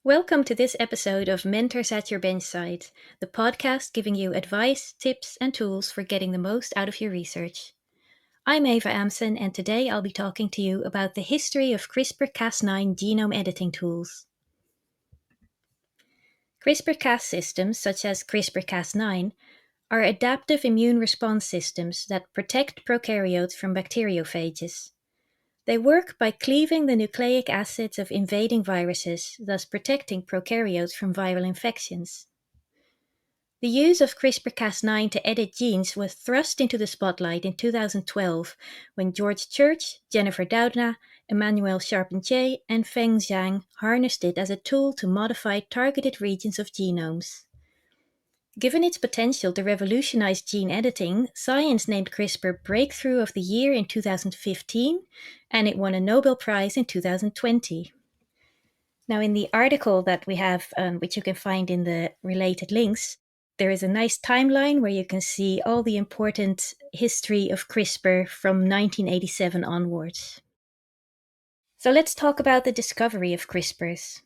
Welcome to this episode of Mentors at Your Benchside, the podcast giving you advice, tips, and tools for getting the most out of your research. I'm Eva Amson, and today I'll be talking to you about the history of CRISPR-Cas9 genome editing tools. CRISPR-Cas systems, such as CRISPR-Cas9, are adaptive immune response systems that protect prokaryotes from bacteriophages. They work by cleaving the nucleic acids of invading viruses, thus protecting prokaryotes from viral infections. The use of CRISPR-Cas9 to edit genes was thrust into the spotlight in 2012 when George Church, Jennifer Doudna, Emmanuel Charpentier, and Feng Zhang harnessed it as a tool to modify targeted regions of genomes. Given its potential to revolutionize gene editing, science named CRISPR Breakthrough of the Year in 2015, and it won a Nobel Prize in 2020. Now, in the article that we have, which you can find in the related links, there is a nice timeline where you can see all the important history of CRISPR from 1987 onwards. So let's talk about the discovery of CRISPRs.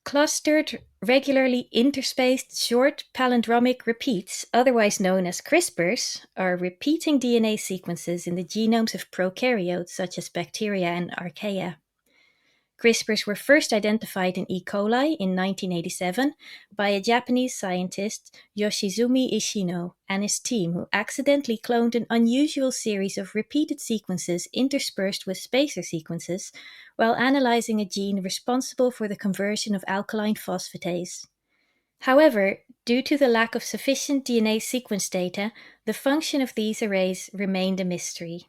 Clustered, regularly interspaced short palindromic repeats, otherwise known as CRISPRs, are repeating DNA sequences in the genomes of prokaryotes such as bacteria and archaea. CRISPRs were first identified in E. coli in 1987 by a Japanese scientist, Yoshizumi Ishino, and his team, who accidentally cloned an unusual series of repeated sequences interspersed with spacer sequences while analyzing a gene responsible for the conversion of alkaline phosphatase. However, due to the lack of sufficient DNA sequence data, the function of these arrays remained a mystery.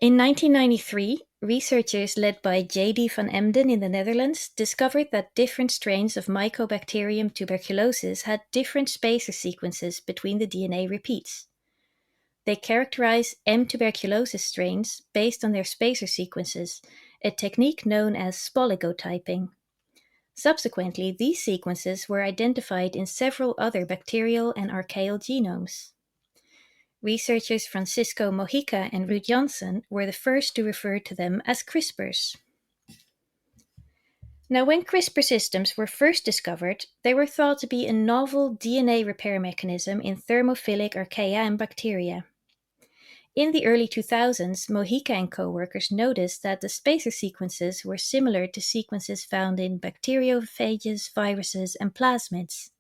In 1993, researchers led by J.D. van Emden in the Netherlands discovered that different strains of Mycobacterium tuberculosis had different spacer sequences between the DNA repeats. They characterized M. tuberculosis strains based on their spacer sequences, a technique known as spoligotyping. Subsequently, these sequences were identified in several other bacterial and archaeal genomes. Researchers Francisco Mojica and Ruud Janssen were the first to refer to them as CRISPRs. Now, when CRISPR systems were first discovered, they were thought to be a novel DNA repair mechanism in thermophilic archaea and bacteria. In the early 2000s, Mojica and co-workers noticed that the spacer sequences were similar to sequences found in bacteriophages, viruses, and plasmids.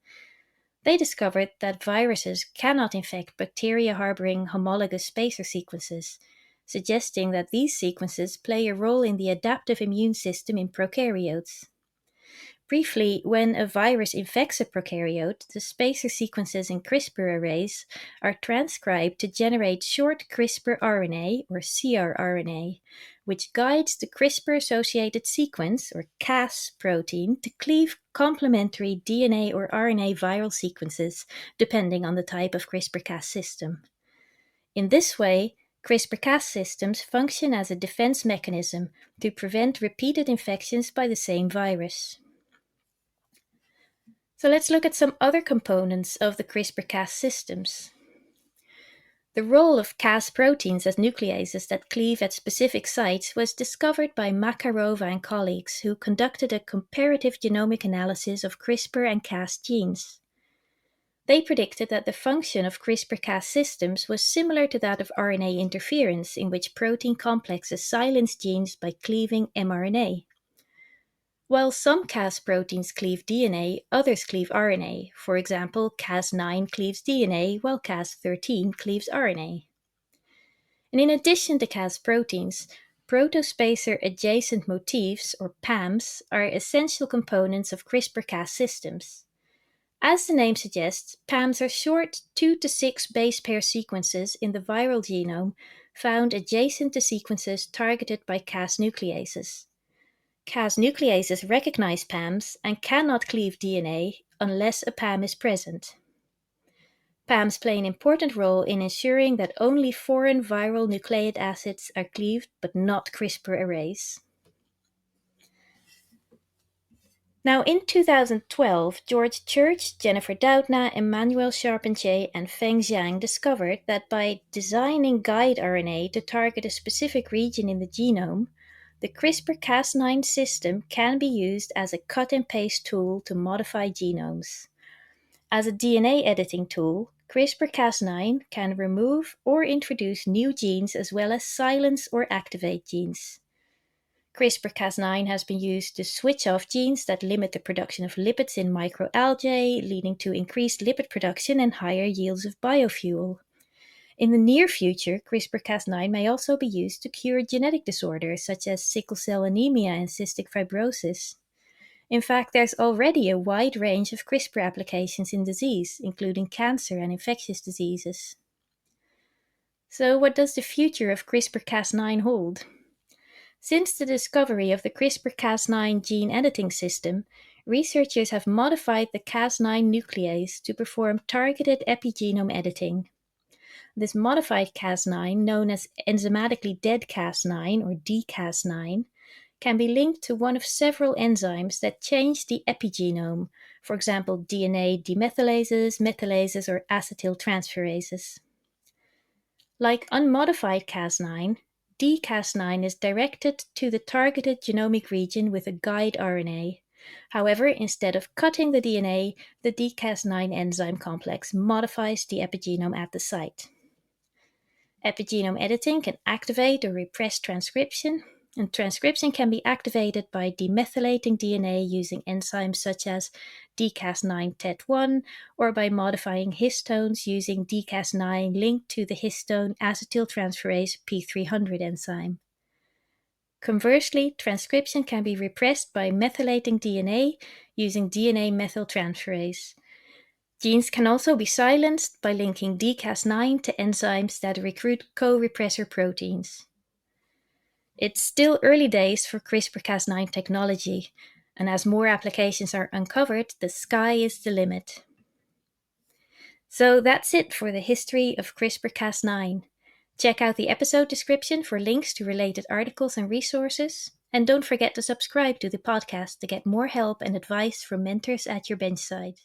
They discovered that viruses cannot infect bacteria harboring homologous spacer sequences, suggesting that these sequences play a role in the adaptive immune system in prokaryotes. Briefly, when a virus infects a prokaryote, the spacer sequences in CRISPR arrays are transcribed to generate short CRISPR RNA, or crRNA, which guides the CRISPR-associated sequence, or Cas protein, to cleave complementary DNA or RNA viral sequences, depending on the type of CRISPR-Cas system. In this way, CRISPR-Cas systems function as a defense mechanism to prevent repeated infections by the same virus. So let's look at some other components of the CRISPR-Cas systems. The role of Cas proteins as nucleases that cleave at specific sites was discovered by Makarova and colleagues who conducted a comparative genomic analysis of CRISPR and Cas genes. They predicted that the function of CRISPR-Cas systems was similar to that of RNA interference, in which protein complexes silence genes by cleaving mRNA. While some Cas proteins cleave DNA, others cleave RNA. For example, Cas9 cleaves DNA, while Cas13 cleaves RNA. And in addition to Cas proteins, protospacer adjacent motifs, or PAMs, are essential components of CRISPR-Cas systems. As the name suggests, PAMs are short 2 to 6 base pair sequences in the viral genome found adjacent to sequences targeted by Cas nucleases. Cas nucleases recognize PAMs and cannot cleave DNA unless a PAM is present. PAMs play an important role in ensuring that only foreign viral nucleic acids are cleaved but not CRISPR arrays. Now, in 2012, George Church, Jennifer Doudna, Emmanuel Charpentier, and Feng Zhang discovered that by designing guide RNA to target a specific region in the genome, The CRISPR-Cas9 system can be used as a cut and paste tool to modify genomes. As a DNA editing tool, CRISPR-Cas9 can remove or introduce new genes as well as silence or activate genes. CRISPR-Cas9 has been used to switch off genes that limit the production of lipids in microalgae, leading to increased lipid production and higher yields of biofuel. In the near future, CRISPR-Cas9 may also be used to cure genetic disorders such as sickle cell anemia and cystic fibrosis. In fact, there's already a wide range of CRISPR applications in disease, including cancer and infectious diseases. So, what does the future of CRISPR-Cas9 hold? Since the discovery of the CRISPR-Cas9 gene editing system, researchers have modified the Cas9 nuclease to perform targeted epigenome editing. This modified Cas9, known as enzymatically dead Cas9 or dCas9, can be linked to one of several enzymes that change the epigenome, for example, DNA demethylases, methylases, or acetyltransferases. Like unmodified Cas9, dCas9 is directed to the targeted genomic region with a guide RNA. However, instead of cutting the DNA, the dCas9 enzyme complex modifies the epigenome at the site. Epigenome editing can activate or repress transcription, and transcription can be activated by demethylating DNA using enzymes such as dCas9-TET1 or by modifying histones using dCas9 linked to the histone acetyltransferase P300 enzyme. Conversely, transcription can be repressed by methylating DNA using DNA methyltransferase. Genes can also be silenced by linking dCas9 to enzymes that recruit co-repressor proteins. It's still early days for CRISPR-Cas9 technology, and as more applications are uncovered, the sky is the limit. So that's it for the history of CRISPR-Cas9. Check out the episode description for links to related articles and resources, and don't forget to subscribe to the podcast to get more help and advice from mentors at your Benchside.